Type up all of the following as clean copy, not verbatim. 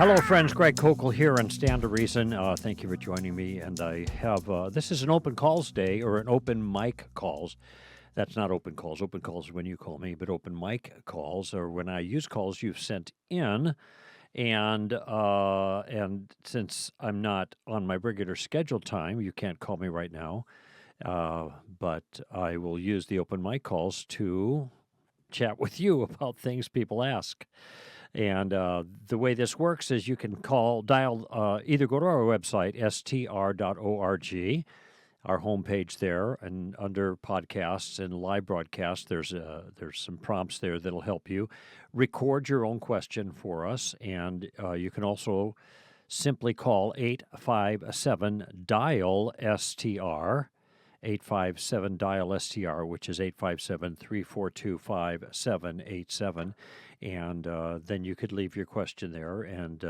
Hello, friends. Greg Koukl here on Stand to Reason. Thank you for joining me. And I have this is an open calls day, or an open mic calls. That's not open calls. Open calls is when you call me, but open mic calls are when I use calls you've sent in. And since I'm not on my regular scheduled time, you can't call me right now. But I will use the open mic calls to chat with you about things people ask. And the way this works is you can dial, either go to our website, str.org, our homepage there, and under podcasts and live broadcasts, there's some prompts there that'll help you record your own question for us. And you can also simply call 857-DIAL-STR, 857-DIAL-STR, which is 857-342-5787. And then you could leave your question there, and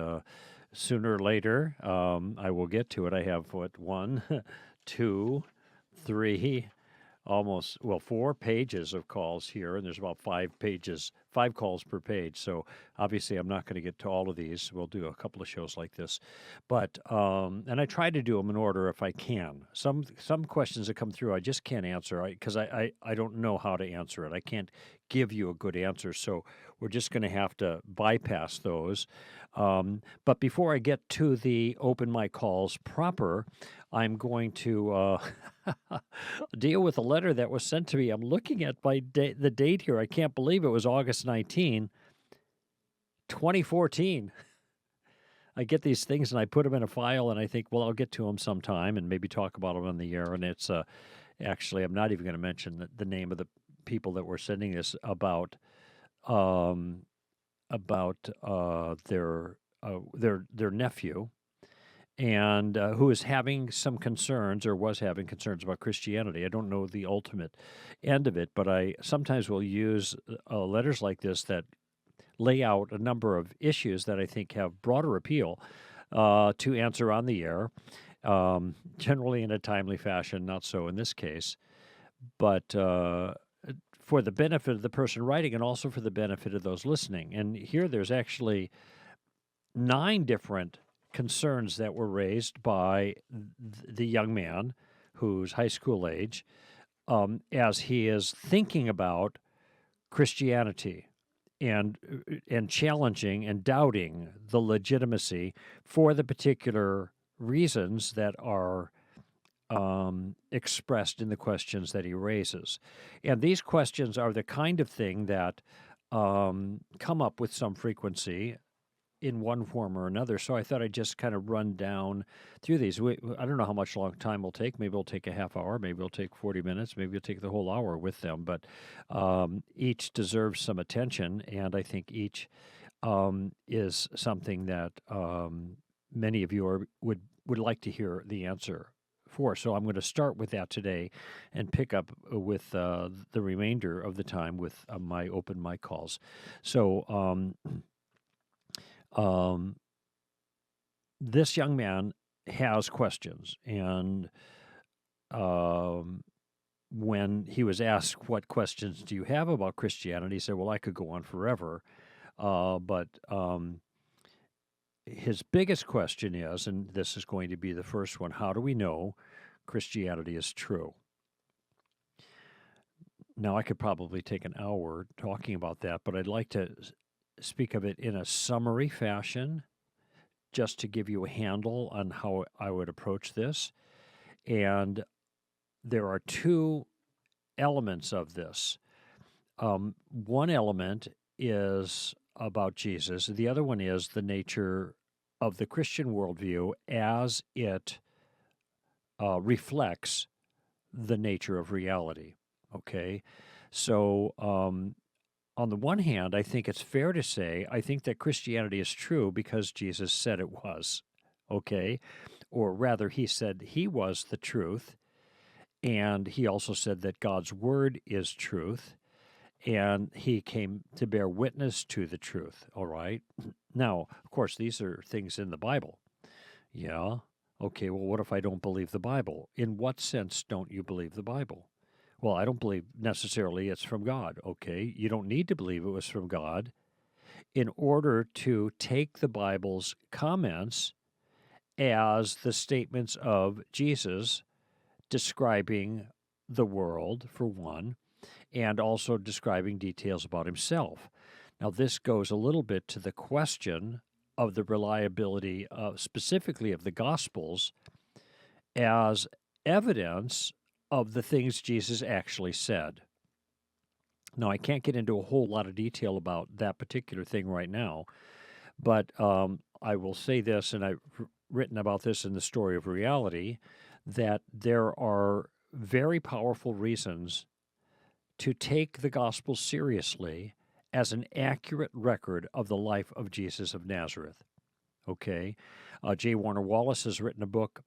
sooner or later, I will get to it. I have, 1, 2, 3, almost, 4 pages of calls here, and there's about 5 calls per page. So obviously I'm not going to get to all of these. We'll do a couple of shows like this. But, and I try to do them in order if I can. Some questions that come through I just can't answer because I don't know how to answer it. I can't give you a good answer, so we're just going to have to bypass those. But before I get to the open mic calls proper, I'm going to deal with a letter that was sent to me. I'm looking at the date here. I can't believe it was August 19, 2014. I get these things and I put them in a file and I think, well, I'll get to them sometime and maybe talk about them on the air. And it's actually, I'm not even going to mention the name of the people that were sending this about their nephew, and who is having some concerns, or was having concerns about Christianity. I don't know the ultimate end of it, but I sometimes will use letters like this that lay out a number of issues that I think have broader appeal to answer on the air, generally in a timely fashion, not so in this case, but for the benefit of the person writing and also for the benefit of those listening. And here there's actually 9 different concerns that were raised by the young man who's high school age as he is thinking about Christianity and challenging and doubting the legitimacy for the particular reasons that are expressed in the questions that he raises. And these questions are the kind of thing that come up with some frequency in one form or another. So I thought I'd just kind of run down through these. I don't know how much long time will take. Maybe it'll take a half hour. Maybe it'll take 40 minutes. Maybe it'll take the whole hour with them. But each deserves some attention, and I think each is something that many of you would like to hear the answer for. So I'm going to start with that today and pick up with the remainder of the time with my open mic calls. So this young man has questions, and when he was asked, what questions do you have about Christianity, he said, well, I could go on forever, but his biggest question is, and this is going to be the first one, how do we know Christianity is true? Now, I could probably take an hour talking about that, but I'd like to speak of it in a summary fashion, just to give you a handle on how I would approach this. And there are 2 elements of this. One element is about Jesus. The other one is the nature of the Christian worldview as it reflects the nature of reality. Okay? So, on the one hand, I think it's fair to say, I think that Christianity is true because Jesus said it was, okay? Or rather, he said he was the truth, and he also said that God's word is truth, and he came to bear witness to the truth, all right? Now, of course, these are things in the Bible. Yeah? Okay, well, what if I don't believe the Bible? In what sense don't you believe the Bible? Well, I don't believe necessarily it's from God. Okay, you don't need to believe it was from God in order to take the Bible's comments as the statements of Jesus describing the world, for one, and also describing details about himself. Now, this goes a little bit to the question of the reliability, specifically of the Gospels, as evidence of the things Jesus actually said. Now, I can't get into a whole lot of detail about that particular thing right now, but I will say this, and I've written about this in the Story of Reality, that there are very powerful reasons to take the gospel seriously as an accurate record of the life of Jesus of Nazareth. Okay? J. Warner Wallace has written a book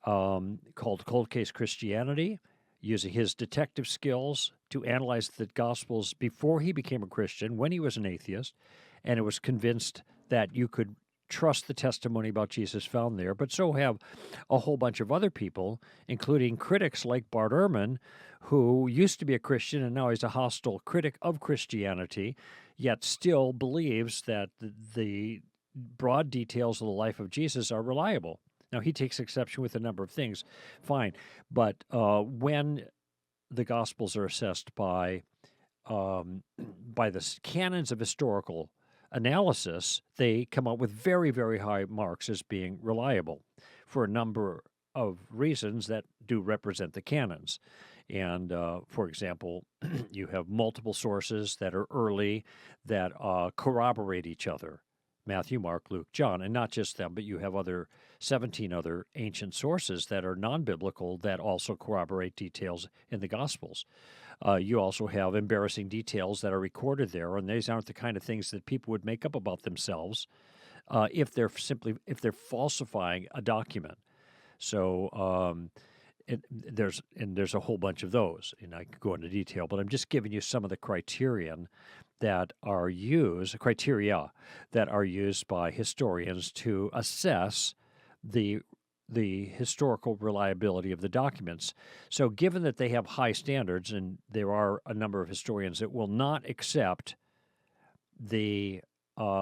called Cold Case Christianity, using his detective skills to analyze the Gospels before he became a Christian, when he was an atheist, and it was convinced that you could trust the testimony about Jesus found there, but so have a whole bunch of other people, including critics like Bart Ehrman, who used to be a Christian and now he's a hostile critic of Christianity, yet still believes that the broad details of the life of Jesus are reliable. Now, he takes exception with a number of things, fine, but when the Gospels are assessed by the canons of historical analysis, they come up with very, very high marks as being reliable for a number of reasons that do represent the canons. And, for example, you have multiple sources that are early that corroborate each other. Matthew, Mark, Luke, John, and not just them, but you have 17 other ancient sources that are non-biblical that also corroborate details in the Gospels. You also have embarrassing details that are recorded there, and these aren't the kind of things that people would make up about themselves if they're falsifying a document. So there's a whole bunch of those, and I could go into detail, but I'm just giving you some of the criteria that are used by historians to assess the historical reliability of the documents. So given that they have high standards, and there are a number of historians that will not accept the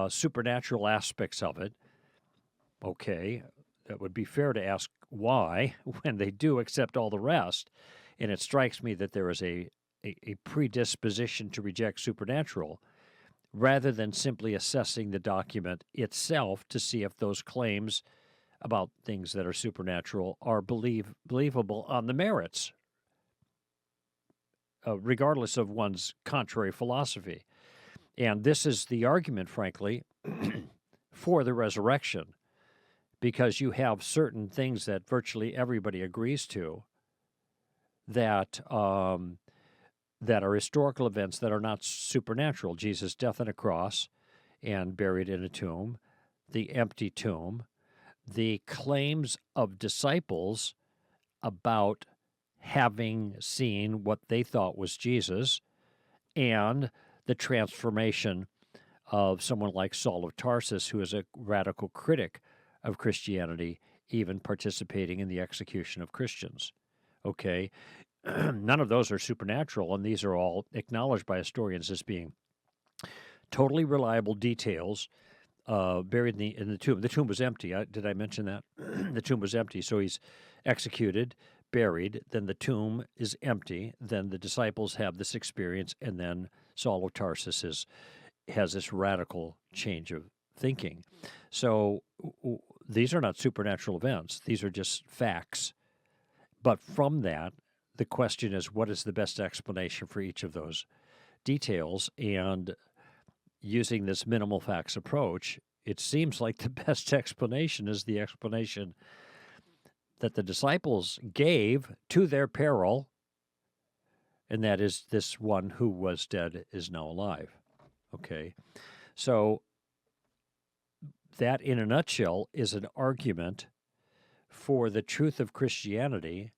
supernatural aspects of it, okay, that would be fair to ask why when they do accept all the rest. And it strikes me that there is a predisposition to reject supernatural rather than simply assessing the document itself to see if those claims about things that are supernatural are believable on the merits, regardless of one's contrary philosophy. And this is the argument, frankly, for the resurrection, because you have certain things that virtually everybody agrees to that that are historical events that are not supernatural. Jesus' death on a cross and buried in a tomb, the empty tomb, the claims of disciples about having seen what they thought was Jesus, and the transformation of someone like Saul of Tarsus, who is a radical critic of Christianity, even participating in the execution of Christians. Okay? None of those are supernatural, and these are all acknowledged by historians as being totally reliable details buried in the tomb. The tomb was empty. Did I mention that? The tomb was empty, so he's executed, buried, then the tomb is empty, then the disciples have this experience, and then Saul of Tarsus has this radical change of thinking. So these are not supernatural events. These are just facts. But from that, the question is, what is the best explanation for each of those details? And using this minimal facts approach, it seems like the best explanation is the explanation that the disciples gave to their peril, and that is this one who was dead is now alive. Okay? So that, in a nutshell, is an argument for the truth of Christianity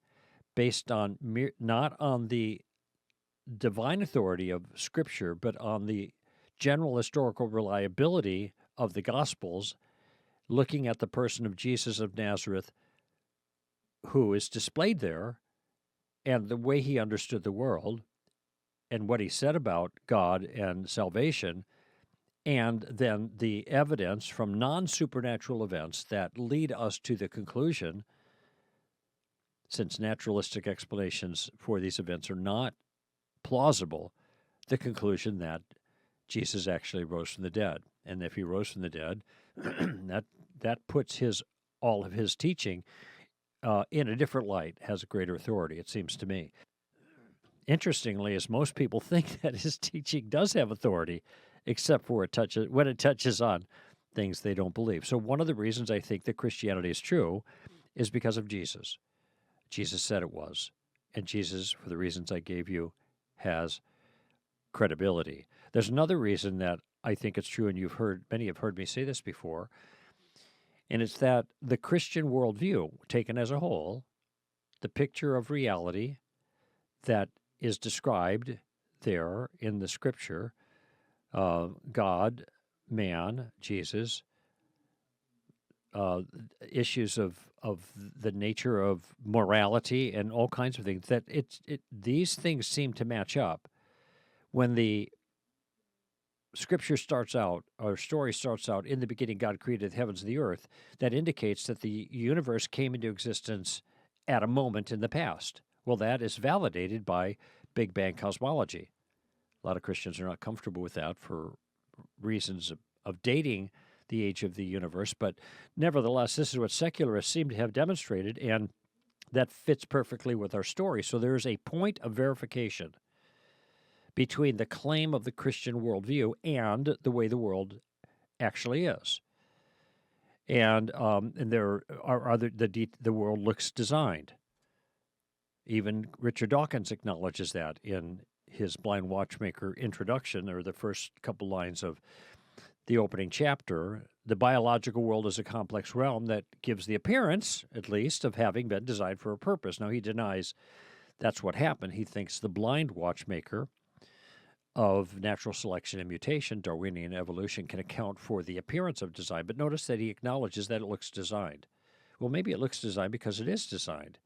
based on not on the divine authority of Scripture, but on the general historical reliability of the Gospels, looking at the person of Jesus of Nazareth, who is displayed there, and the way he understood the world, and what he said about God and salvation, and then the evidence from non-supernatural events that lead us to the conclusion, since naturalistic explanations for these events are not plausible, the conclusion that Jesus actually rose from the dead. And if he rose from the dead, that puts all of his teaching in a different light, has a greater authority, it seems to me. Interestingly, as most people think that his teaching does have authority, except for when it touches on things they don't believe. So one of the reasons I think that Christianity is true is because of Jesus. Jesus said it was. And Jesus, for the reasons I gave you, has credibility. There's another reason that I think it's true, and many have heard me say this before, and it's that the Christian worldview, taken as a whole, the picture of reality that is described there in the Scripture, God, man, Jesus, issues of the nature of morality and all kinds of things, that these things seem to match up. When the Scripture starts out, or story starts out, in the beginning God created the heavens and the earth, that indicates that the universe came into existence at a moment in the past. Well, that is validated by Big Bang cosmology. A lot of Christians are not comfortable with that for reasons of dating the age of the universe, but nevertheless, this is what secularists seem to have demonstrated, and that fits perfectly with our story. So there is a point of verification between the claim of the Christian worldview and the way the world actually is. And there are other, the world looks designed. Even Richard Dawkins acknowledges that in his Blind Watchmaker introduction, or the first couple lines of the opening chapter. The biological world is a complex realm that gives the appearance, at least, of having been designed for a purpose. Now, he denies that's what happened. He thinks the Blind Watchmaker of natural selection and mutation, Darwinian evolution, can account for the appearance of design. But notice that he acknowledges that it looks designed. Well, maybe it looks designed because it is designed.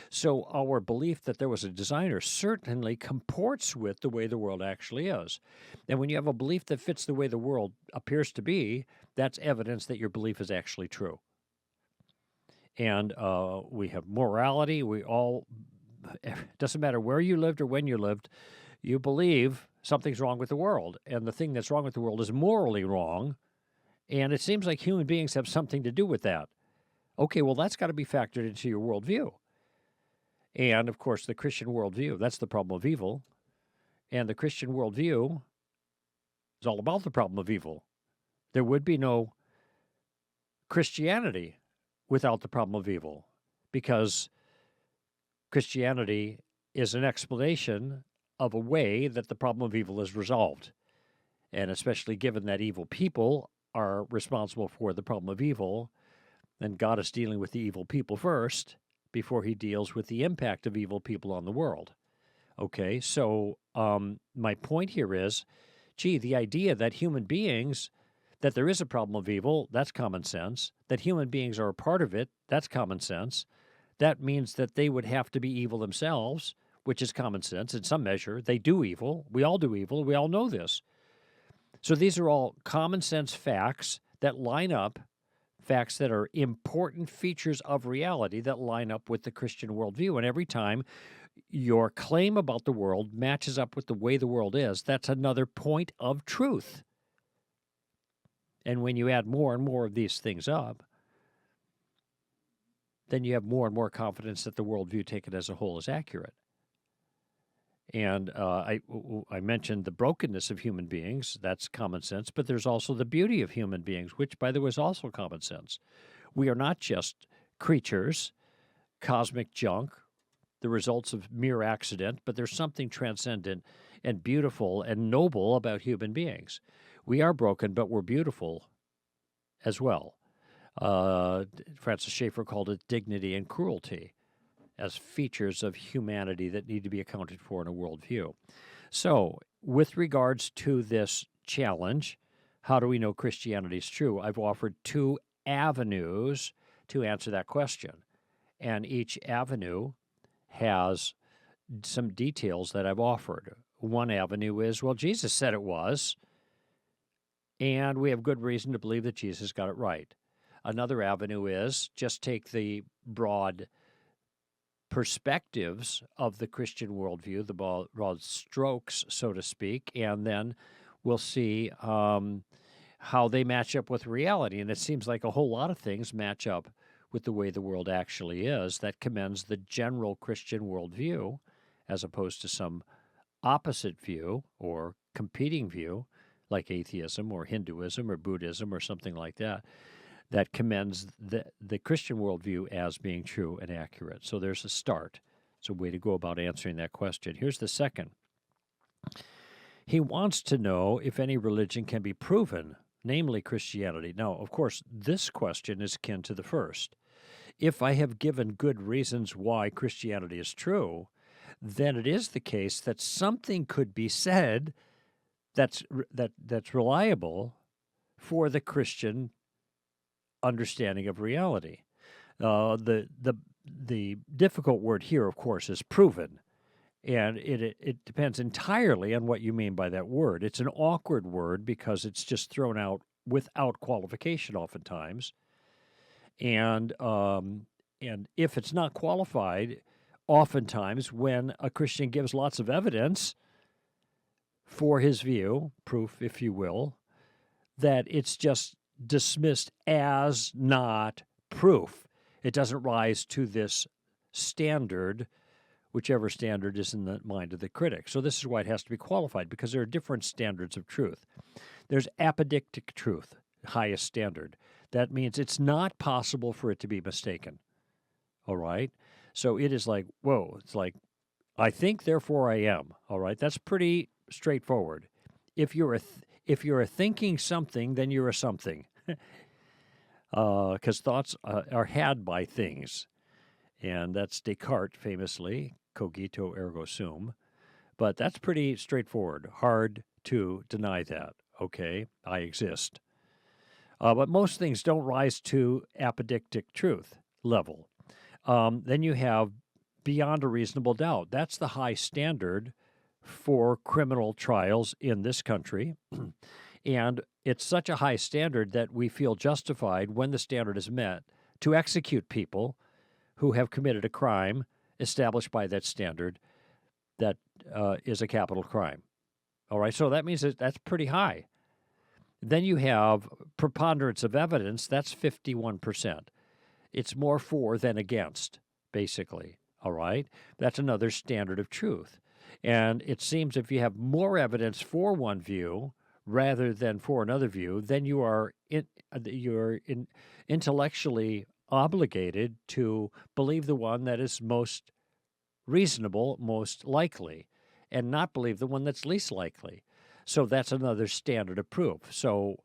So our belief that there was a designer certainly comports with the way the world actually is. And when you have a belief that fits the way the world appears to be, that's evidence that your belief is actually true. And we have morality. It doesn't matter where you lived or when you lived, you believe something's wrong with the world. And the thing that's wrong with the world is morally wrong. And it seems like human beings have something to do with that. Okay, well, that's got to be factored into your worldview. And, of course, the Christian worldview, that's the problem of evil. And the Christian worldview is all about the problem of evil. There would be no Christianity without the problem of evil, because Christianity is an explanation of a way that the problem of evil is resolved. And especially given that evil people are responsible for the problem of evil, then God is dealing with the evil people first before he deals with the impact of evil people on the world. Okay, so my point here is, the idea that that there is a problem of evil, that's common sense. That human beings are a part of it, that's common sense. That means that they would have to be evil themselves, which is common sense in some measure. They do evil. We all do evil. We all know this. So these are all common sense facts that line up, facts that are important features of reality that line up with the Christian worldview. And every time your claim about the world matches up with the way the world is, that's another point of truth. And when you add more and more of these things up, then you have more and more confidence that the worldview taken as a whole is accurate. And I mentioned the brokenness of human beings. That's common sense. But there's also the beauty of human beings, which, by the way, is also common sense. We are not just creatures, cosmic junk, the results of mere accident, but there's something transcendent and beautiful and noble about human beings. We are broken, but we're beautiful as well. Francis Schaeffer called it dignity and cruelty as features of humanity that need to be accounted for in a worldview. So, with regards to this challenge, how do we know Christianity is true? I've offered two avenues to answer that question. And each avenue has some details that I've offered. One avenue is, well, Jesus said it was, and we have good reason to believe that Jesus got it right. Another avenue is just take the broad perspectives of the Christian worldview, the broad strokes, so to speak, and then we'll see how they match up with reality. And it seems like a whole lot of things match up with the way the world actually is. That commends the general Christian worldview as opposed to some opposite view or competing view like atheism or Hinduism or Buddhism or something like that, that commends the Christian worldview as being true and accurate. So there's a start. It's a way to go about answering that question. Here's the second. He wants to know if any religion can be proven, namely Christianity. Now, of course, this question is akin to the first. If I have given good reasons why Christianity is true, then it is the case that something could be said that's reliable for the Christian understanding of reality. The difficult word here, of course, is proven, and it depends entirely on what you mean by that word. It's an awkward word because it's just thrown out without qualification oftentimes, and if it's not qualified, oftentimes when a Christian gives lots of evidence for his view, proof, if you will, that it's just dismissed as not proof. It doesn't rise to this standard, whichever standard is in the mind of the critic. So this is why it has to be qualified, because there are different standards of truth. There's apodictic truth, highest standard. That means it's not possible for it to be mistaken. All right? So it is like, whoa, it's like, I think, therefore I am. All right? That's pretty straightforward. If you're a thinking something, then you're a something. Because thoughts are had by things. And that's Descartes famously, cogito ergo sum. But that's pretty straightforward. Hard to deny that. Okay, I exist. But most things don't rise to apodictic truth level. Then you have beyond a reasonable doubt. That's the high standard for criminal trials in this country. And it's such a high standard that we feel justified, when the standard is met, to execute people who have committed a crime established by that standard that is a capital crime. All right, so that means that's pretty high. Then you have preponderance of evidence, that's 51%. It's more for than against, basically. All right, that's another standard of truth. And it seems if you have more evidence for one view rather than for another view, then you're intellectually obligated to believe the one that is most reasonable, most likely, and not believe the one that's least likely. So that's another standard of proof. So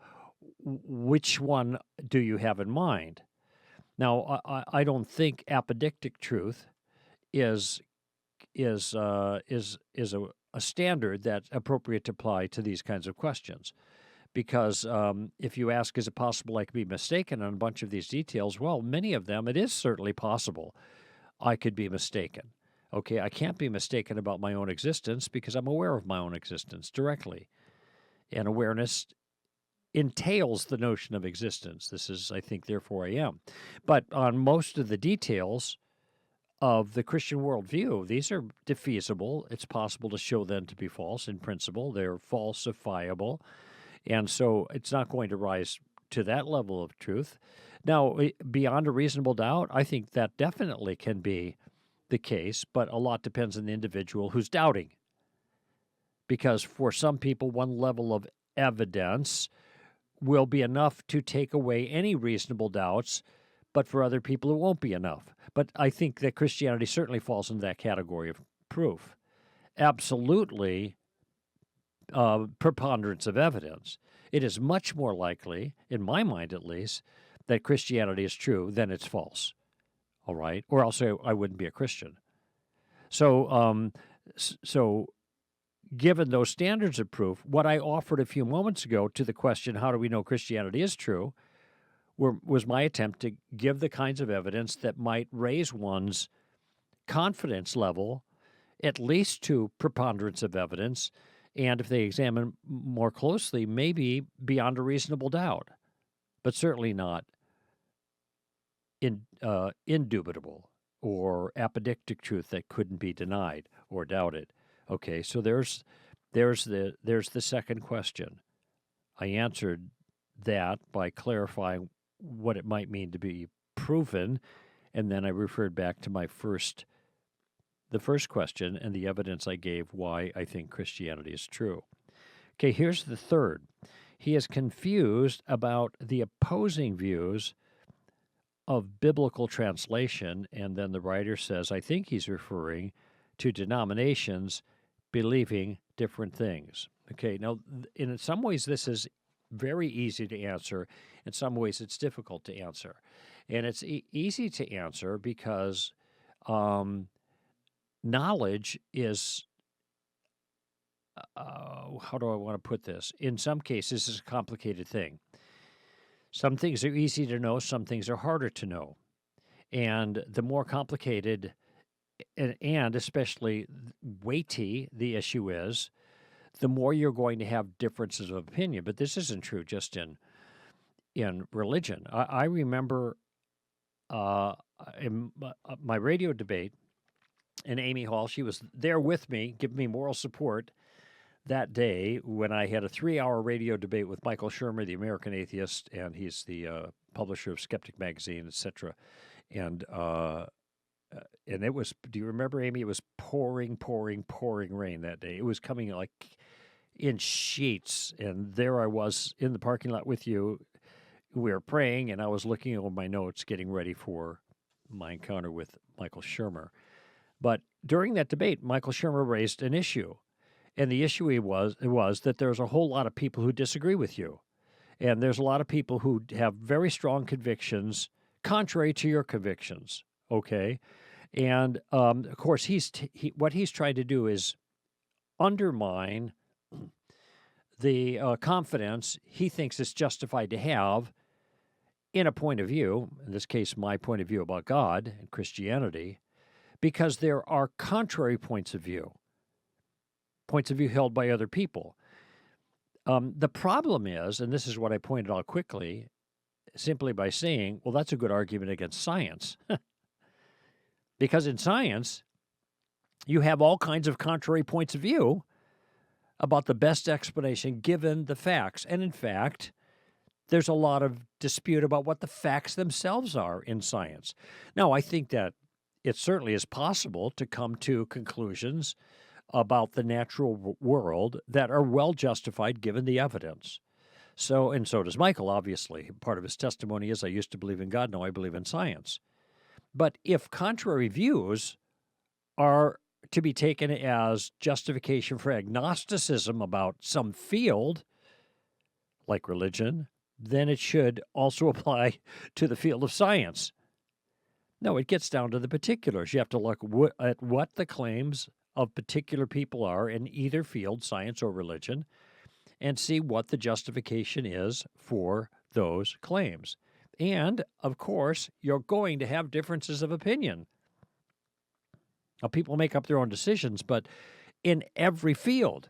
which one do you have in mind? Now, I don't think apodictic truth is a standard that's appropriate to apply to these kinds of questions. Because if you ask, is it possible I could be mistaken on a bunch of these details? Well, many of them, it is certainly possible I could be mistaken. Okay, I can't be mistaken about my own existence because I'm aware of my own existence directly. And awareness entails the notion of existence. This is, I think, therefore I am. But on most of the details of the Christian worldview, these are defeasible. It's possible to show them to be false in principle. They're falsifiable. And so it's not going to rise to that level of truth. Now, beyond a reasonable doubt, I think that definitely can be the case, but a lot depends on the individual who's doubting. Because for some people, one level of evidence will be enough to take away any reasonable doubts, but for other people, it won't be enough. But I think that Christianity certainly falls into that category of proof. Absolutely, preponderance of evidence. It is much more likely, in my mind at least, that Christianity is true than it's false. All right? Or else I wouldn't be a Christian. So, given those standards of proof, what I offered a few moments ago to the question, how do we know Christianity is true, was my attempt to give the kinds of evidence that might raise one's confidence level, at least to preponderance of evidence, and if they examine more closely, maybe beyond a reasonable doubt, but certainly not indubitable or apodictic truth that couldn't be denied or doubted. Okay, so there's the second question. I answered that by clarifying what it might mean to be proven, and then I referred back to the first question and the evidence I gave why I think Christianity is true. Okay, here's the third. He is confused about the opposing views of biblical translation, and then the writer says, I think he's referring to denominations believing different things. Okay, now, in some ways, this is very easy to answer. In some ways, it's difficult to answer. And it's easy to answer because knowledge is, how do I want to put this? In some cases, it's a complicated thing. Some things are easy to know, some things are harder to know. And the more complicated and especially weighty the issue is, the more you're going to have differences of opinion. But this isn't true just in religion. I remember in my radio debate in Amy Hall, she was there with me, giving me moral support that day when I had a 3-hour radio debate with Michael Shermer, the American atheist, and he's the publisher of Skeptic Magazine, etc. And it was, do you remember, Amy? It was pouring rain that day. It was coming like in sheets, and there I was in the parking lot with you. We were praying, and I was looking over my notes, getting ready for my encounter with Michael Shermer. But during that debate, Michael Shermer raised an issue. And the issue was that there's a whole lot of people who disagree with you. And there's a lot of people who have very strong convictions contrary to your convictions, okay? And, of course, what he's trying to do is undermine the confidence he thinks it's justified to have in a point of view, in this case, my point of view about God and Christianity, because there are contrary points of view held by other people. The problem is, and this is what I pointed out quickly, simply by saying, well, that's a good argument against science. Because in science, you have all kinds of contrary points of view about the best explanation given the facts. And in fact, there's a lot of dispute about what the facts themselves are in science. Now, I think that it certainly is possible to come to conclusions about the natural world that are well justified given the evidence. So does Michael, obviously. Part of his testimony is, I used to believe in God, now I believe in science. But if contrary views are to be taken as justification for agnosticism about some field, like religion, then it should also apply to the field of science. No, it gets down to the particulars. You have to look at what the claims of particular people are in either field, science or religion, and see what the justification is for those claims. And, of course, you're going to have differences of opinion. Now, people make up their own decisions, but in every field,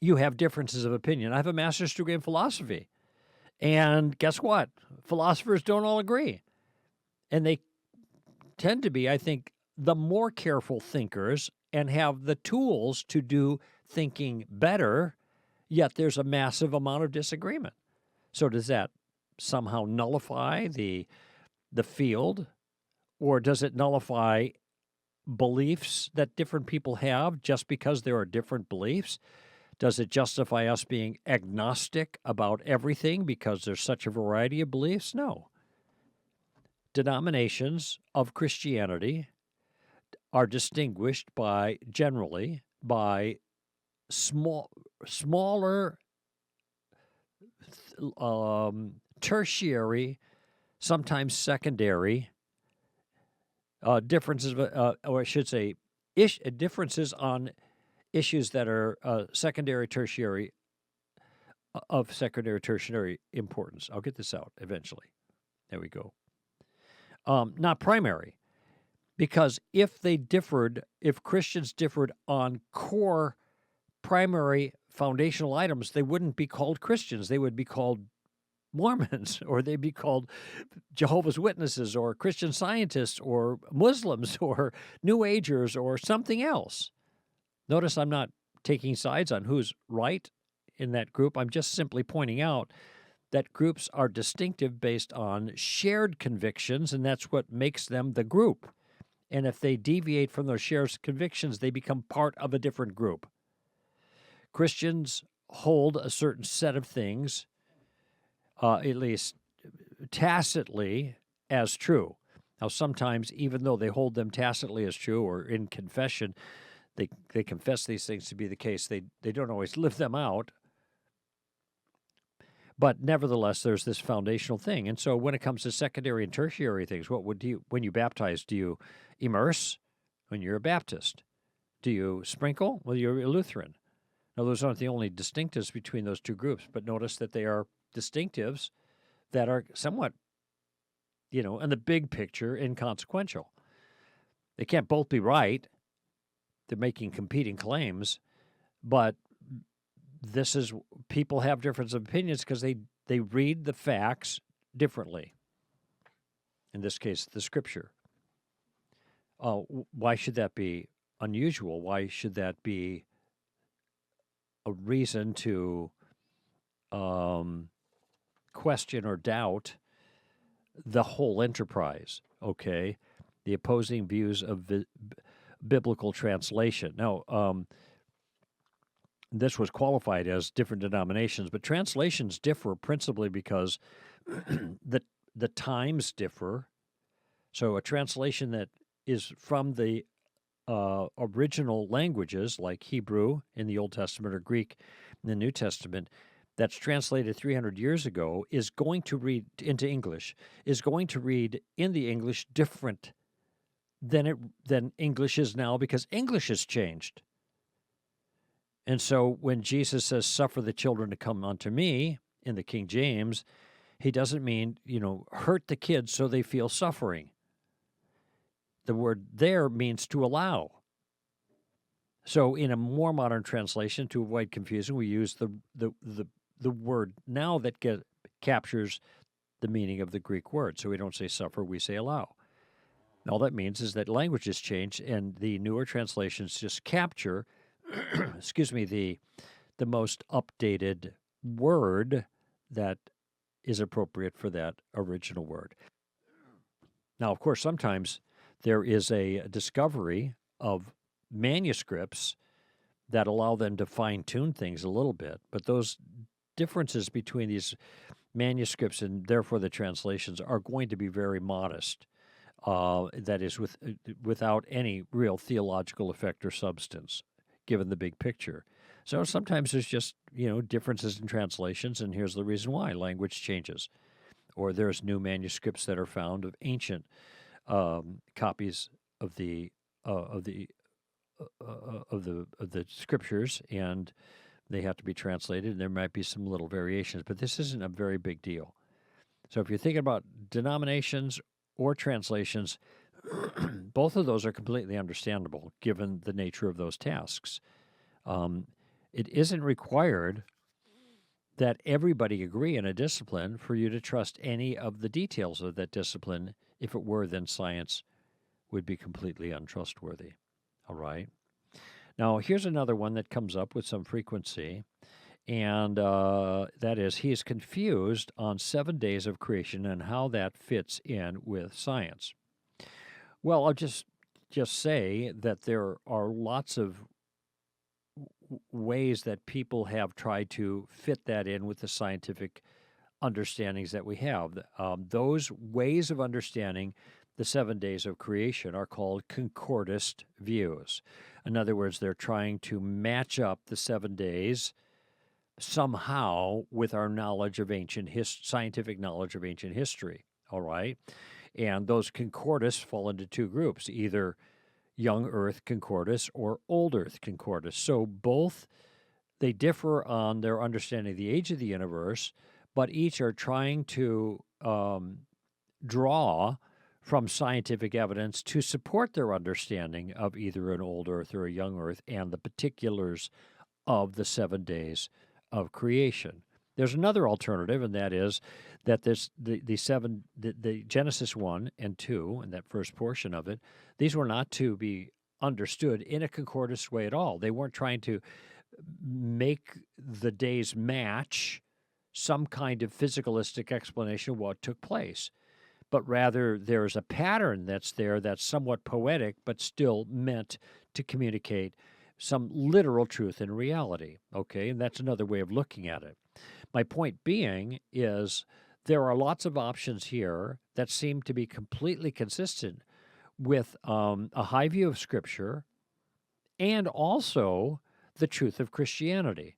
you have differences of opinion. I have a master's degree in philosophy, and guess what? Philosophers don't all agree. And they tend to be, I think, the more careful thinkers and have the tools to do thinking better, yet there's a massive amount of disagreement. So does that somehow nullify the field, or does it nullify beliefs that different people have just because there are different beliefs? Does it justify us being agnostic about everything because there's such a variety of beliefs? No. Denominations of Christianity are distinguished generally by smaller, tertiary, sometimes secondary differences, or I should say, differences on issues that are secondary, tertiary importance. I'll get this out eventually. There we go. Not primary. Because if Christians differed on core primary foundational items, they wouldn't be called Christians. They would be called Mormons, or they'd be called Jehovah's Witnesses, or Christian Scientists, or Muslims, or New Agers, or something else. Notice I'm not taking sides on who's right in that group. I'm just simply pointing out that groups are distinctive based on shared convictions, and that's what makes them the group. And if they deviate from those shared convictions, they become part of a different group. Christians hold a certain set of things, at least tacitly, as true. Now, sometimes, even though they hold them tacitly as true, or in confession, they confess these things to be the case, they don't always live them out. But nevertheless, there's this foundational thing. And so when it comes to secondary and tertiary things, when you baptize, do you immerse? When you're a Baptist. Do you sprinkle? Well, you're a Lutheran. Now, those aren't the only distinctives between those two groups, but notice that they are distinctives that are somewhat, in the big picture, inconsequential. They can't both be right. They're making competing claims, but people have difference of opinions because they read the facts differently. In this case, the Scripture. Why should that be unusual? Why should that be a reason to question or doubt the whole enterprise? Okay, the opposing views of biblical translation. Now, this was qualified as different denominations, but translations differ principally because the times differ. So a translation that is from the original languages, like Hebrew in the Old Testament or Greek in the New Testament, that's translated 300 years ago, is going to read into English, is going to read in the English different than English is now, because English has changed. And so when Jesus says, "Suffer the children to come unto me," in the King James, he doesn't mean, hurt the kids so they feel suffering. The word there means to allow. So in a more modern translation, to avoid confusion, we use the word now that captures the meaning of the Greek word. So we don't say suffer, we say allow. And all that means is that language has changed, and the newer translations just capture the most updated word that is appropriate for that original word. Now, of course, sometimes there is a discovery of manuscripts that allow them to fine-tune things a little bit, but those differences between these manuscripts and therefore the translations are going to be very modest. That is, without any real theological effect or substance, given the big picture. So sometimes there's just, differences in translations, and here's the reason why: language changes, or there's new manuscripts that are found of ancient copies of the scriptures, and they have to be translated, and there might be some little variations, but this isn't a very big deal. So if you're thinking about denominations or translations, both of those are completely understandable given the nature of those tasks. It isn't required that everybody agree in a discipline for you to trust any of the details of that discipline. If it were, then science would be completely untrustworthy. All right. Now, here's another one that comes up with some frequency, and that is, he is confused on 7 days of creation and how that fits in with science. Well, I'll just say that there are lots of ways that people have tried to fit that in with the scientific understandings that we have. Those ways of understanding the 7 days of creation are called concordist views. In other words, they're trying to match up the 7 days somehow with our knowledge of scientific knowledge of ancient history. All right? And those concordists fall into two groups, either young Earth concordist or old Earth concordist. So both, they differ on their understanding of the age of the universe, but each are trying to draw from scientific evidence to support their understanding of either an old Earth or a young Earth and the particulars of the 7 days of creation. There's another alternative, and that is that the Genesis 1 and 2, and that first portion of it, these were not to be understood in a concordance way at all. They weren't trying to make the days match some kind of physicalistic explanation of what took place, but rather there's a pattern that's there that's somewhat poetic, but still meant to communicate some literal truth and reality. Okay, and that's another way of looking at it. My point being is there are lots of options here that seem to be completely consistent with a high view of Scripture and also the truth of Christianity.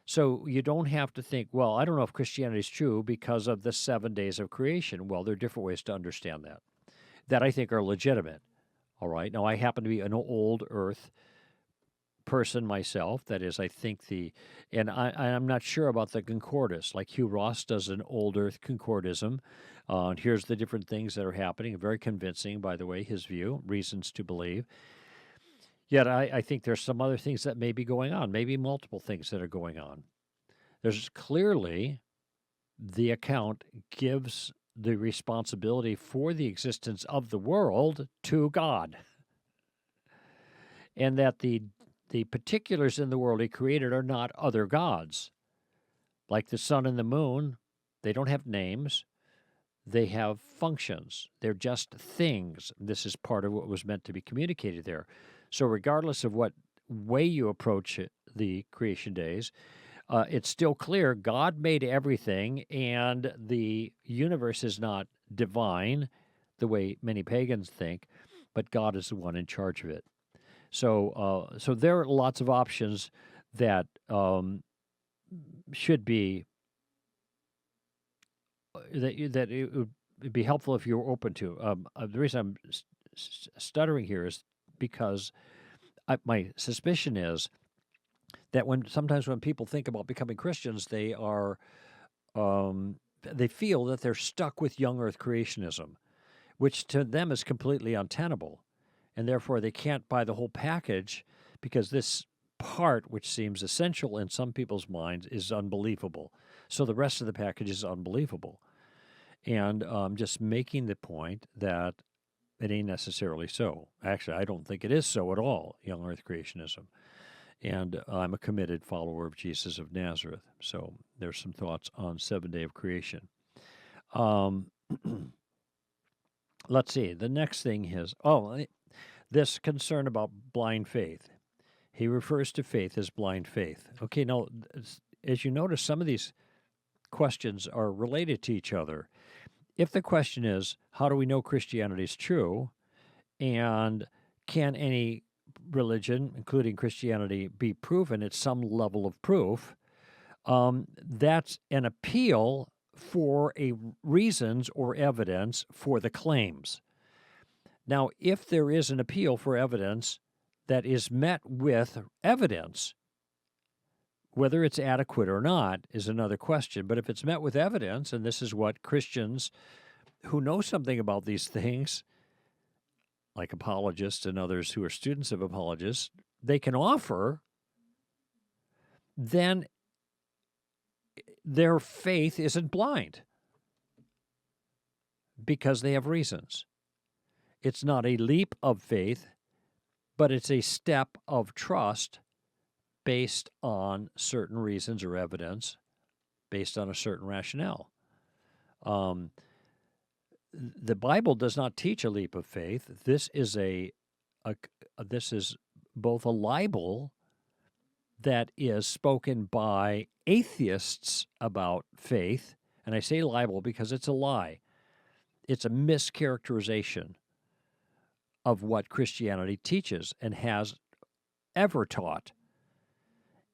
So you don't have to think, well, I don't know if Christianity is true because of the 7 days of creation. Well, there are different ways to understand that I think are legitimate. All right. Now, I happen to be an old earth person myself. That is, I think and I'm not sure about the concordance. Like Hugh Ross does an old earth concordism. And here's the different things that are happening. Very convincing, by the way, his view, reasons to believe. Yet I think there's some other things that may be going on, maybe multiple things that are going on. There's clearly the account gives the responsibility for the existence of the world to God, and that the particulars in the world he created are not other gods. Like the sun and the moon, they don't have names. They have functions. They're just things. This is part of what was meant to be communicated there. So regardless of what way you approach the creation days, it's still clear God made everything, and the universe is not divine the way many pagans think, but God is the one in charge of it. So there are lots of options that should be that it would be helpful if you were open to. The reason I'm stuttering here is because my suspicion is that sometimes when people think about becoming Christians, they feel that they're stuck with young Earth creationism, which to them is completely untenable, and therefore they can't buy the whole package because this part, which seems essential in some people's minds, is unbelievable. So the rest of the package is unbelievable. And I'm just making the point that it ain't necessarily so. Actually, I don't think it is so at all, young Earth creationism. And I'm a committed follower of Jesus of Nazareth. So there's some thoughts on 7 day of creation. Let's see. The next thing is, this concern about blind faith. He refers to faith as blind faith. Okay, now, as you notice, some of these questions are related to each other. If the question is, how do we know Christianity is true, and can any religion, including Christianity, be proven at some level of proof, that's an appeal for reasons or evidence for the claims. Now, if there is an appeal for evidence that is met with evidence, whether it's adequate or not is another question. But if it's met with evidence, and this is what Christians who know something about these things, like apologists and others who are students of apologists, they can offer, then their faith isn't blind because they have reasons. It's not a leap of faith, but it's a step of trust based on certain reasons or evidence, based on a certain rationale. The Bible does not teach a leap of faith. This is this is both a libel that is spoken by atheists about faith, and I say libel because it's a lie. It's a mischaracterization of what Christianity teaches and has ever taught,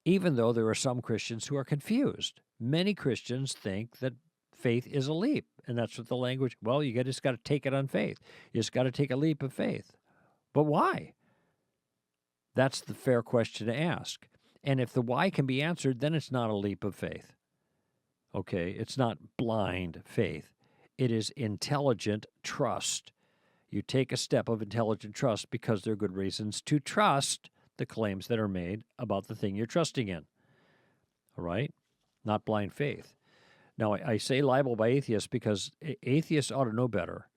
even though there are some Christians who are confused. Many Christians think that faith is a leap, and that's what the language, well, you just got to take it on faith. You just got to take a leap of faith. But why? That's the fair question to ask. And if the why can be answered, then it's not a leap of faith. Okay, it's not blind faith. It is intelligent trust. You take a step of intelligent trust because there are good reasons to trust the claims that are made about the thing you're trusting in. All right? Not blind faith. Now, I say libel by atheists because atheists ought to know better.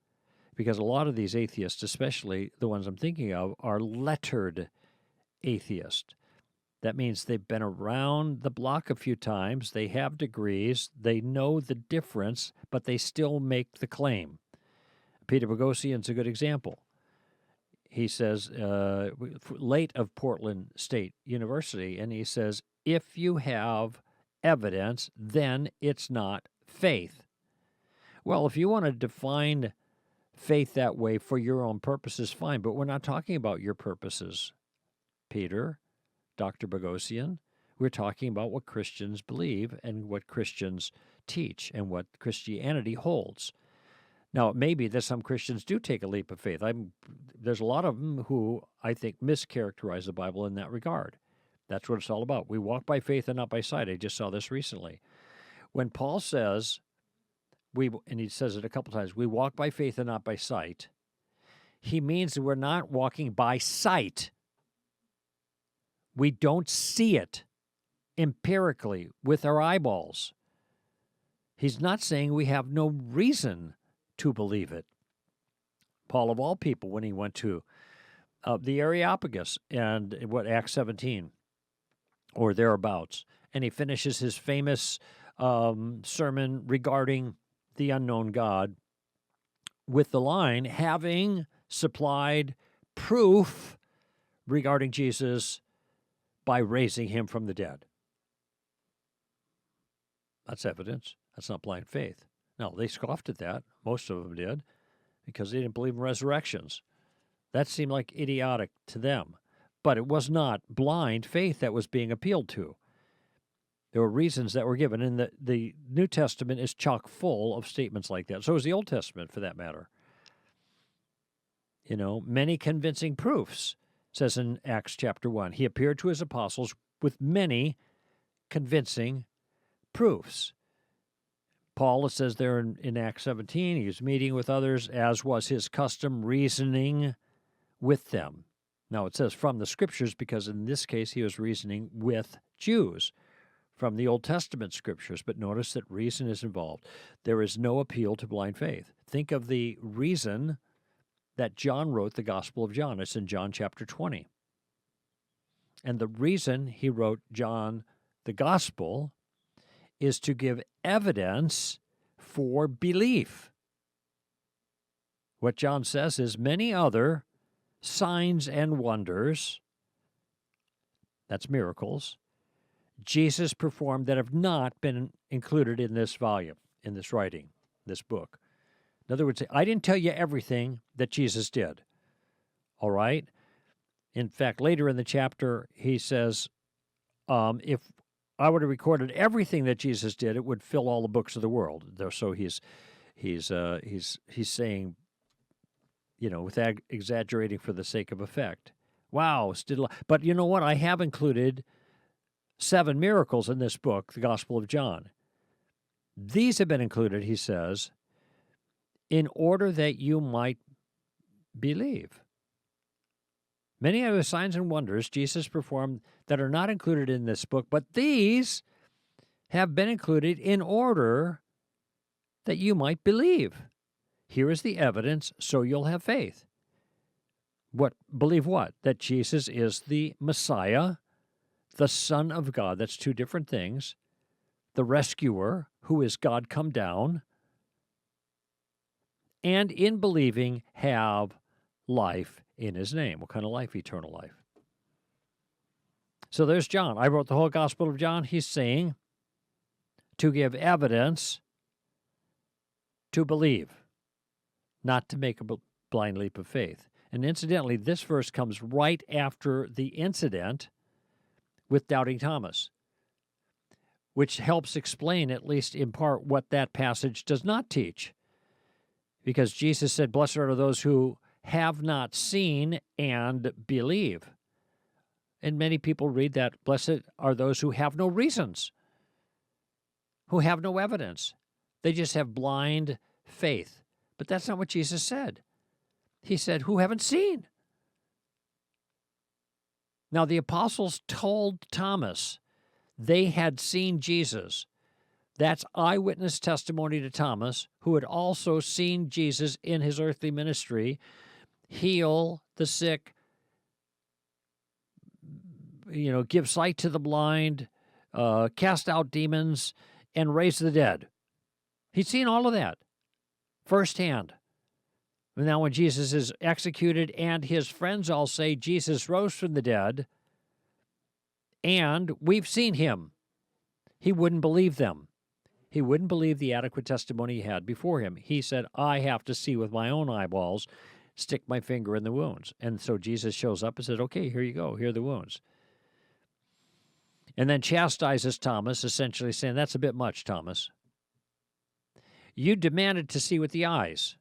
Because a lot of these atheists, especially the ones I'm thinking of, are lettered atheists. That means they've been around the block a few times, they have degrees, they know the difference, but they still make the claim. Peter Boghossian's a good example. He says, late of Portland State University, and he says, if you have evidence, then it's not faith. Well, if you want to define faith that way for your own purposes, fine, but we're not talking about your purposes, Peter, Dr. Boghossian. We're talking about what Christians believe and what Christians teach and what Christianity holds. Now, it may be that some Christians do take a leap of faith. There's a lot of them who I think mischaracterize the Bible in that regard. That's what it's all about. We walk by faith and not by sight. I just saw this recently. When Paul says, and he says it a couple times, we walk by faith and not by sight, he means that we're not walking by sight. We don't see it empirically with our eyeballs. He's not saying we have no reason to believe it. Paul, of all people, when he went to the Areopagus and Acts 17 or thereabouts, and he finishes his famous sermon regarding the unknown God with the line, having supplied proof regarding Jesus by raising him from the dead. That's evidence. That's not blind faith. Now, they scoffed at that. Most of them did, because they didn't believe in resurrections. That seemed like idiotic to them. But it was not blind faith that was being appealed to. There were reasons that were given, and the New Testament is chock full of statements like that. So is the Old Testament, for that matter. Many convincing proofs, says in Acts chapter 1. He appeared to his apostles with many convincing proofs. Paul, it says there in Acts 17, he was meeting with others, as was his custom, reasoning with them. Now, it says from the Scriptures, because in this case he was reasoning with Jews from the Old Testament Scriptures. But notice that reason is involved. There is no appeal to blind faith. Think of the reason that John wrote the Gospel of John. It's in John chapter 20. And the reason he wrote John the Gospel is to give evidence for belief. What John says is many other signs and wonders, that's miracles, Jesus performed that have not been included in this volume, in this writing, this book. In other words, I didn't tell you everything that Jesus did, all right? In fact, later in the chapter, he says, if I would have recorded everything that Jesus did, it would fill all the books of the world. So he's saying, with exaggerating for the sake of effect. Wow, but you know what? I have included 7 miracles in this book, the Gospel of John. These have been included, he says, in order that you might believe. Many other signs and wonders Jesus performed that are not included in this book, but these have been included in order that you might believe. Here is the evidence, so you'll have faith. Believe what? That Jesus is the Messiah, the Son of God. That's 2 different things. The rescuer, who is God come down. And in believing, have life in his name. What kind of life? Eternal life. So there's John. I wrote the whole Gospel of John. He's saying to give evidence to believe, not to make a blind leap of faith. And incidentally, this verse comes right after the incident with doubting Thomas, which helps explain, at least in part, what that passage does not teach. Because Jesus said, blessed are those who have not seen and believe. And many people read that, blessed are those who have no reasons, who have no evidence. They just have blind faith. But that's not what Jesus said. He said, who haven't seen. Now, the apostles told Thomas they had seen Jesus. That's eyewitness testimony to Thomas, who had also seen Jesus in his earthly ministry heal the sick, give sight to the blind, cast out demons, and raise the dead. He'd seen all of that firsthand. And now when Jesus is executed and his friends all say Jesus rose from the dead and we've seen him, he wouldn't believe them. He wouldn't believe the adequate testimony he had before him. He said, I have to see with my own eyeballs, stick my finger in the wounds. And so Jesus shows up and said, okay, here you go. Here are the wounds. And then chastises Thomas, essentially saying, that's a bit much, Thomas. You demanded to see with the eyes.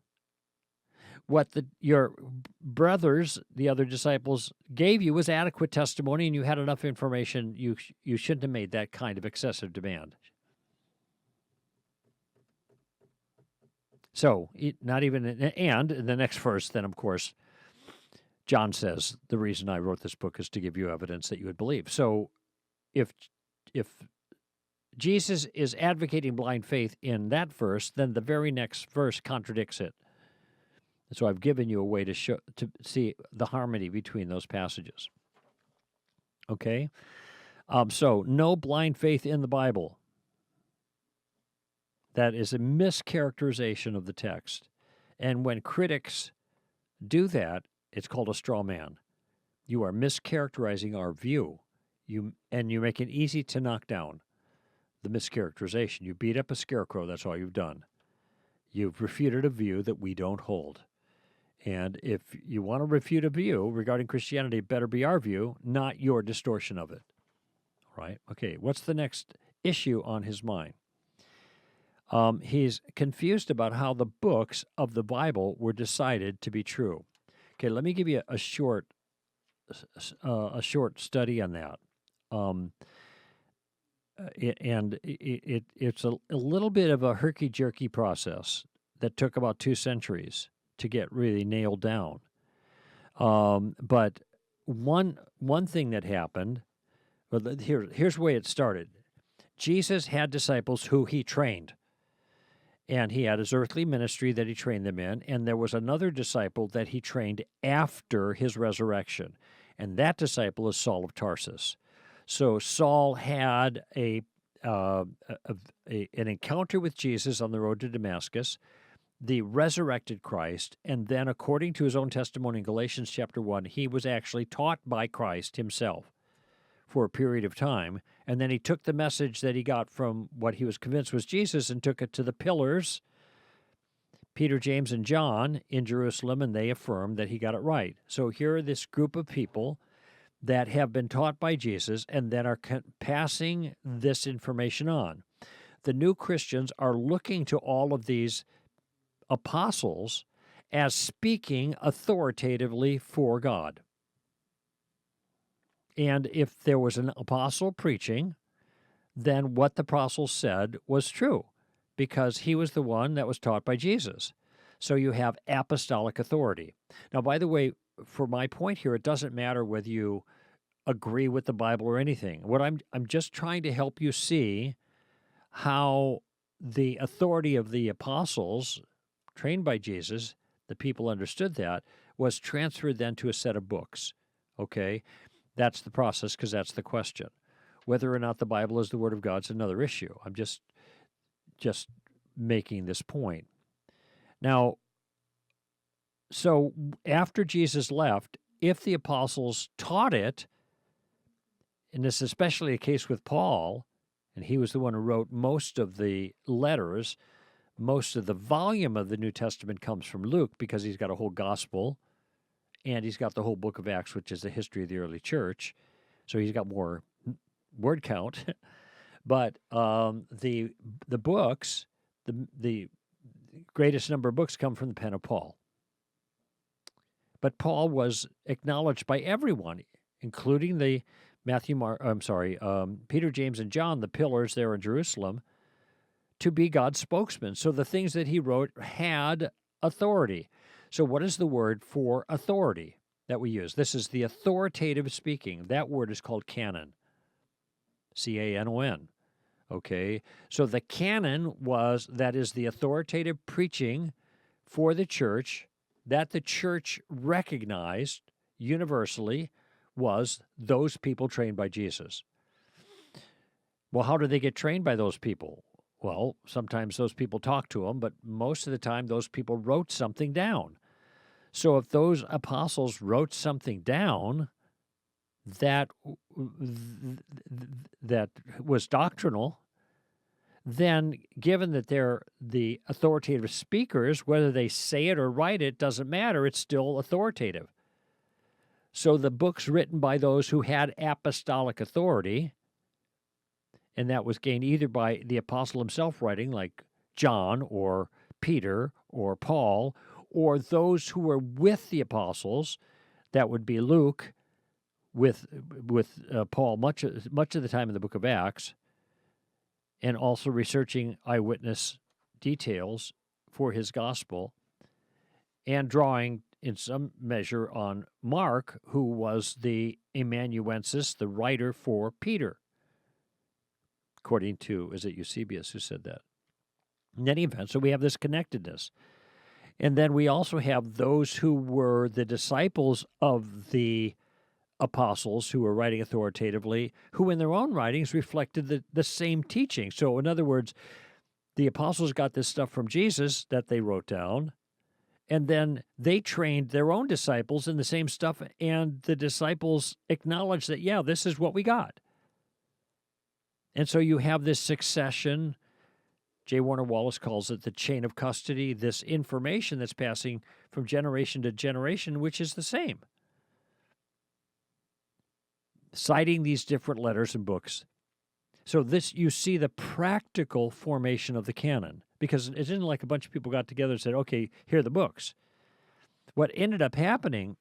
What your brothers, the other disciples, gave you was adequate testimony, and you had enough information. You shouldn't have made that kind of excessive demand. So, not even, and in the next verse, then, of course, John says, the reason I wrote this book is to give you evidence that you would believe. So, if Jesus is advocating blind faith in that verse, then the very next verse contradicts it. So I've given you a way to see the harmony between those passages. Okay? So no blind faith in the Bible. That is a mischaracterization of the text. And when critics do that, it's called a straw man. You are mischaracterizing our view. You make it easy to knock down the mischaracterization. You beat up a scarecrow, that's all you've done. You've refuted a view that we don't hold. And if you want to refute a view regarding Christianity, it better be our view, not your distortion of it. Right? Okay, what's the next issue on his mind? He's confused about how the books of the Bible were decided to be true. Okay, let me give you a short study on that. It's a little bit of a herky-jerky process that took about 2 centuries to get really nailed down. But one thing that happened, here's the way it started. Jesus had disciples who he trained. And he had his earthly ministry that he trained them in, and there was another disciple that he trained after his resurrection, and that disciple is Saul of Tarsus. So Saul had an encounter with Jesus on the road to Damascus, the resurrected Christ, and then according to his own testimony in Galatians chapter 1, he was actually taught by Christ himself for a period of time, and then he took the message that he got from what he was convinced was Jesus and took it to the pillars, Peter, James, and John in Jerusalem, and they affirmed that he got it right. So here are this group of people that have been taught by Jesus and then are passing this information on. The new Christians are looking to all of these apostles as speaking authoritatively for God. And if there was an apostle preaching, then what the apostle said was true, because he was the one that was taught by Jesus. So you have apostolic authority. Now, by the way, for my point here, it doesn't matter whether you agree with the Bible or anything. What I'm just trying to help you see how the authority of the apostles trained by Jesus, the people understood that, was transferred then to a set of books. Okay? That's the process, because that's the question. Whether or not the Bible is the Word of God is another issue. I'm just making this point. Now, so after Jesus left, if the apostles taught it, and this is especially a case with Paul, and he was the one who wrote most of the letters, most of the volume of the New Testament comes from Luke because he's got a whole gospel, and he's got the whole book of Acts, which is the history of the early church. So he's got more word count. But the books, the greatest number of books come from the pen of Paul. But Paul was acknowledged by everyone, including the Peter, James, and John, the pillars there in Jerusalem, to be God's spokesman. So the things that he wrote had authority. So what is the word for authority? that we use. This is the authoritative speaking. That word is called canon. C-A-N-O-N. Okay? So the canon that is the authoritative preaching for the church that the church recognized universally was those people trained by Jesus. Well, how do they get trained by those people? Well, sometimes those people talk to them, but most of the time those people wrote something down. So if those apostles wrote something down that was doctrinal, then given that they're the authoritative speakers, whether they say it or write it doesn't matter, it's still authoritative. So the books written by those who had apostolic authority, and that was gained either by the apostle himself writing, like John or Peter or Paul, or those who were with the apostles, that would be Luke with Paul much of the time in the book of Acts, and also researching eyewitness details for his gospel, and drawing in some measure on Mark, who was the amanuensis, the writer for Peter, according to, is it Eusebius who said that? In any event, so we have this connectedness. And then we also have those who were the disciples of the apostles who were writing authoritatively, who in their own writings reflected the same teaching. So in other words, the apostles got this stuff from Jesus that they wrote down, and then they trained their own disciples in the same stuff, and the disciples acknowledged that, yeah, this is what we got. And so you have this succession. J. Warner Wallace calls it the chain of custody, this information that's passing from generation to generation, which is the same. Citing these different letters and books. So this, you see the practical formation of the canon, because it isn't like a bunch of people got together and said, okay, here are the books. What ended up happening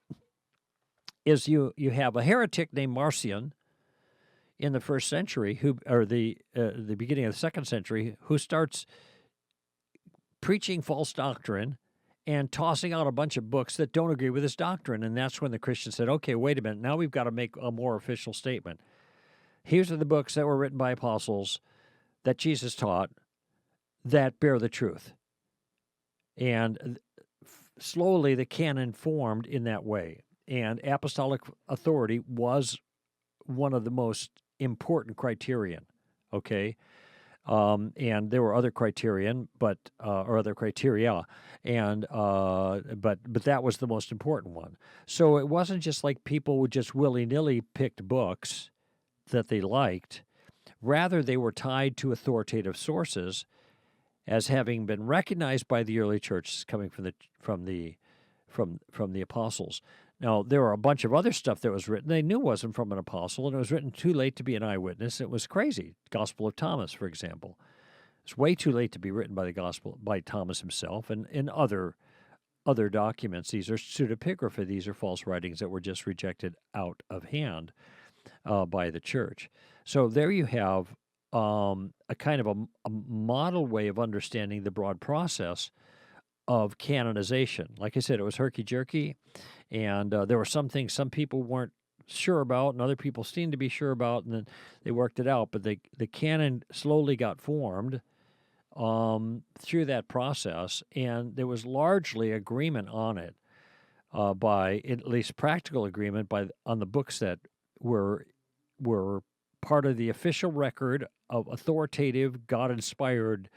is you have a heretic named Marcion in the first century, or the beginning of the second century, who starts preaching false doctrine and tossing out a bunch of books that don't agree with his doctrine. And that's when the Christians said, okay, wait a minute, now we've got to make a more official statement. Here's are the books that were written by apostles that Jesus taught that bear the truth. And slowly the canon formed in that way. And apostolic authority was one of the most important criterion, okay? And there were other criterion, but other criteria, and but that was the most important one. So it wasn't just like people would just willy-nilly picked books that they liked. Rather, they were tied to authoritative sources as having been recognized by the early church coming from the apostles. Now, there were a bunch of other stuff that was written they knew wasn't from an apostle, and it was written too late to be an eyewitness. It was crazy. Gospel of Thomas, for example. It's way too late to be written by Thomas himself, and in other documents. These are pseudepigrapha. These are false writings that were just rejected out of hand by the church. So there you have a kind of a model way of understanding the broad process of canonization. Like I said, it was herky-jerky, and there were some things some people weren't sure about and other people seemed to be sure about, and then they worked it out. But the canon slowly got formed through that process, and there was largely agreement on it, by at least practical agreement on the books that were part of the official record of authoritative, God-inspired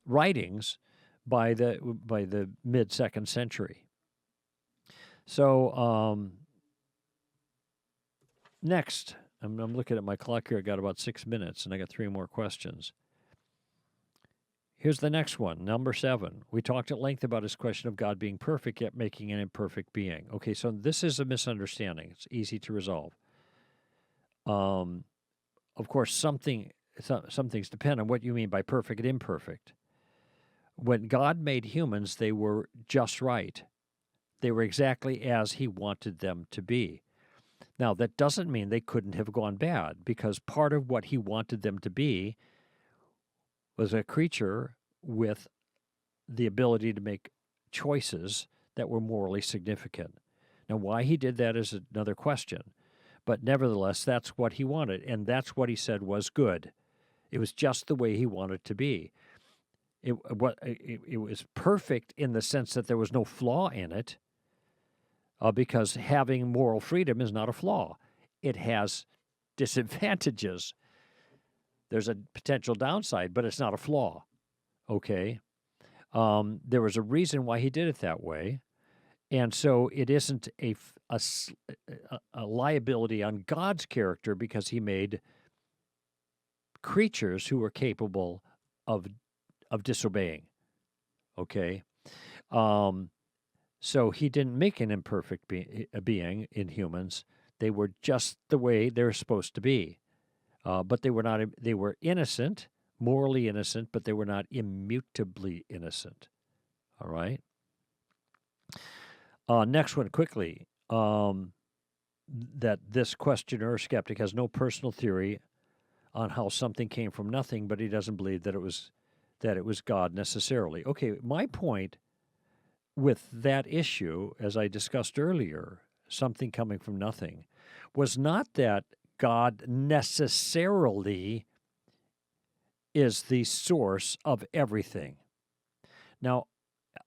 writings by the mid-second century. So next, I'm looking at my clock here. I got about 6 minutes, and I got 3 more questions. Here's the next one, number 7. We talked at length about this question of God being perfect, yet making an imperfect being. Okay, so this is a misunderstanding. It's easy to resolve. Of course, some things depend on what you mean by perfect and imperfect. When God made humans, they were just right. They were exactly as he wanted them to be. Now, that doesn't mean they couldn't have gone bad, because part of what he wanted them to be was a creature with the ability to make choices that were morally significant. Now, why he did that is another question. But nevertheless, that's what he wanted, and that's what he said was good. It was just the way he wanted to be. It was perfect in the sense that there was no flaw in it, because having moral freedom is not a flaw. It has disadvantages. There's a potential downside, but it's not a flaw. Okay? There was a reason why he did it that way. And so it isn't a liability on God's character because he made creatures who were capable of disobeying. Okay? So he didn't make an imperfect being in humans. They were just the way they're supposed to be. But they were not. They were innocent, morally innocent, but they were not immutably innocent. All right? Next one, quickly. That this questioner, skeptic, has no personal theory on how something came from nothing, but he doesn't believe that it was God necessarily. Okay, my point with that issue, as I discussed earlier, something coming from nothing, was not that God necessarily is the source of everything. Now,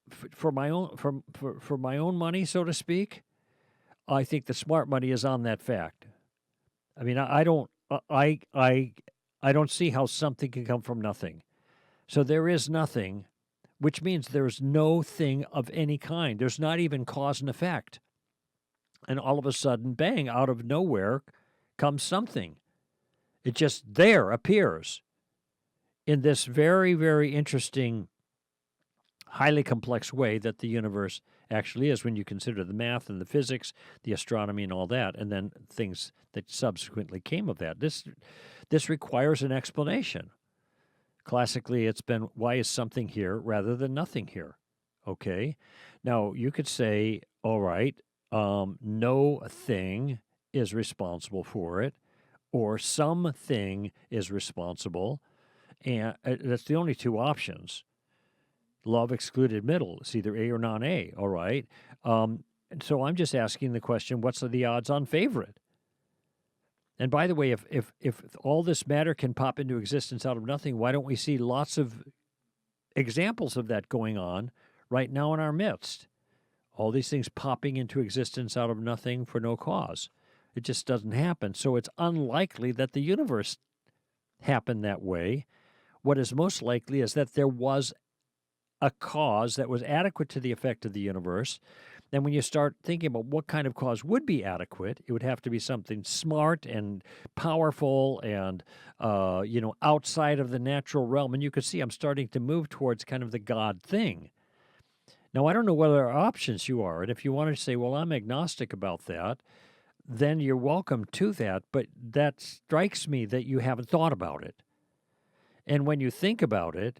for my own money, so to speak, I think the smart money is on that fact. I mean, I don't see how something can come from nothing. So there is nothing, which means there's no thing of any kind. There's not even cause and effect. And all of a sudden, bang, out of nowhere comes something. It just there appears in this very, very interesting, highly complex way that the universe actually is when you consider the math and the physics, the astronomy and all that, and then things that subsequently came of that. This requires an explanation. Classically, it's been, why is something here rather than nothing here? Okay? Now, you could say, all right, no thing is responsible for it, or something is responsible, and that's the only two options. Love excluded middle. It's either A or non-A, all right? And so I'm just asking the question, what's the odds-on favorite? And by the way, if all this matter can pop into existence out of nothing, why don't we see lots of examples of that going on right now in our midst? All these things popping into existence out of nothing for no cause. It just doesn't happen. So it's unlikely that the universe happened that way. What is most likely is that there was a cause that was adequate to the effect of the universe. And when you start thinking about what kind of cause would be adequate, it would have to be something smart and powerful and, outside of the natural realm. And you can see I'm starting to move towards kind of the God thing. Now, I don't know what other options you are. And if you want to say, well, I'm agnostic about that, then you're welcome to that. But that strikes me that you haven't thought about it. And when you think about it,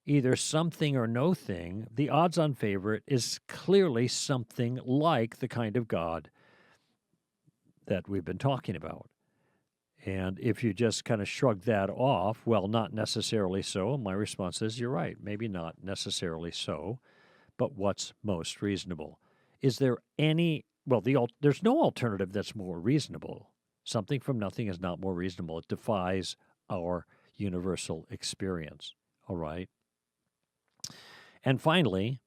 either something or no thing, the odds-on favorite is clearly something like the kind of God that we've been talking about. And if you just kind of shrug that off, well, not necessarily so, my response is, you're right, maybe not necessarily so, but what's most reasonable? Is there any, well, there's no alternative that's more reasonable. Something from nothing is not more reasonable. It defies our universal experience, all right? And finally,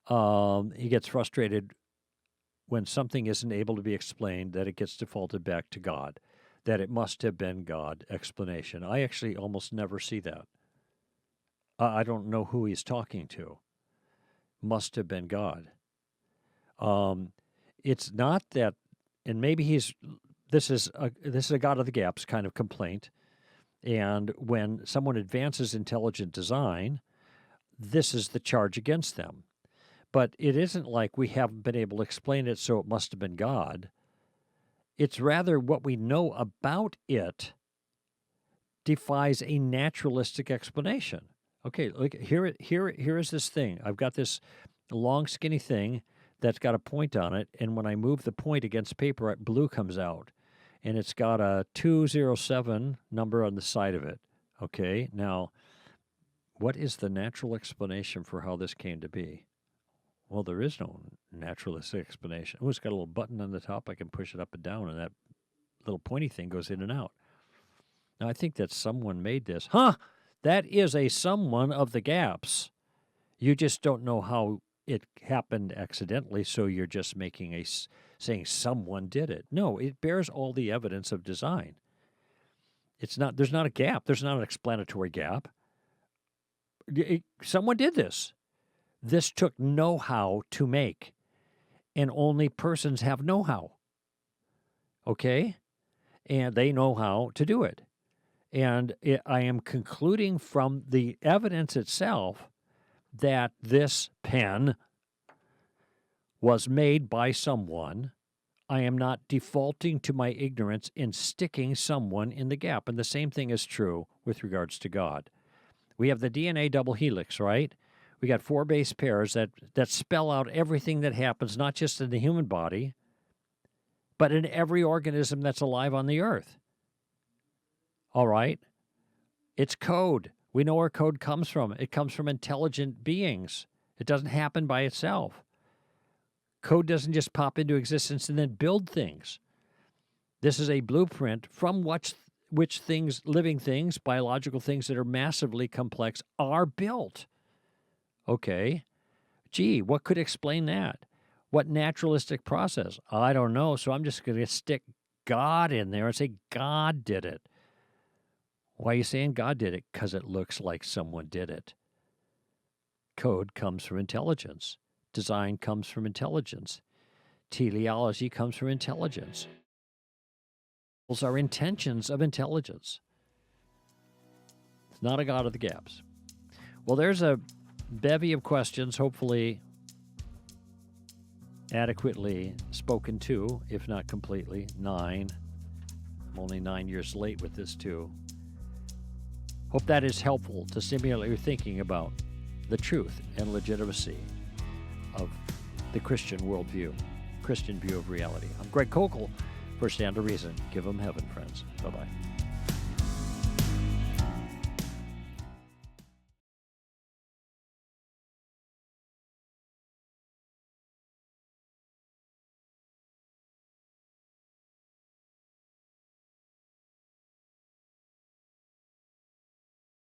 he gets frustrated when something isn't able to be explained, that it gets defaulted back to God, that it must have been God explanation. I actually almost never see that. I don't know who he's talking to. Must have been God. It's not that, and maybe this is a God of the gaps kind of complaint. And when someone advances intelligent design, this is the charge against them. But it isn't like we haven't been able to explain it, so it must have been God. It's rather what we know about it defies a naturalistic explanation. Okay, look, here is this thing. I've got this long, skinny thing that's got a point on it, and when I move the point against paper, blue comes out. And it's got a 207 number on the side of it. Okay, now, what is the natural explanation for how this came to be? Well, there is no naturalistic explanation. Oh, it's got a little button on the top. I can push it up and down, and that little pointy thing goes in and out. Now, I think that someone made this. That is a someone of the gaps. You just don't know how it happened accidentally, so you're just making saying someone did it. No, it bears all the evidence of design. There's not a gap. There's not an explanatory gap. Someone did this. This took know-how to make, and only persons have know-how. Okay? And they know how to do it. And I am concluding from the evidence itself that this pen was made by someone. I am not defaulting to my ignorance in sticking someone in the gap. And the same thing is true with regards to God. We have the DNA double helix, right? We got 4 base pairs that spell out everything that happens, not just in the human body, but in every organism that's alive on the earth. All right? It's code. We know where code comes from. It comes from intelligent beings. It doesn't happen by itself. Code doesn't just pop into existence and then build things. This is a blueprint from which things, living things, biological things that are massively complex are built. Okay. Gee, what could explain that? What naturalistic process? I don't know, so I'm just going to stick God in there and say God did it. Why are you saying God did it? Because it looks like someone did it. Code comes from intelligence. Design comes from intelligence. Teleology comes from intelligence. Those are intentions of intelligence. It's not a God of the gaps. Well, there's a bevy of questions, hopefully adequately spoken to, if not completely. 9. I'm only 9 years late with this, too. Hope that is helpful to stimulate your thinking about the truth and legitimacy of the Christian worldview, Christian view of reality. I'm Greg Koukl for Stand to Reason. Give them heaven, friends. Bye-bye.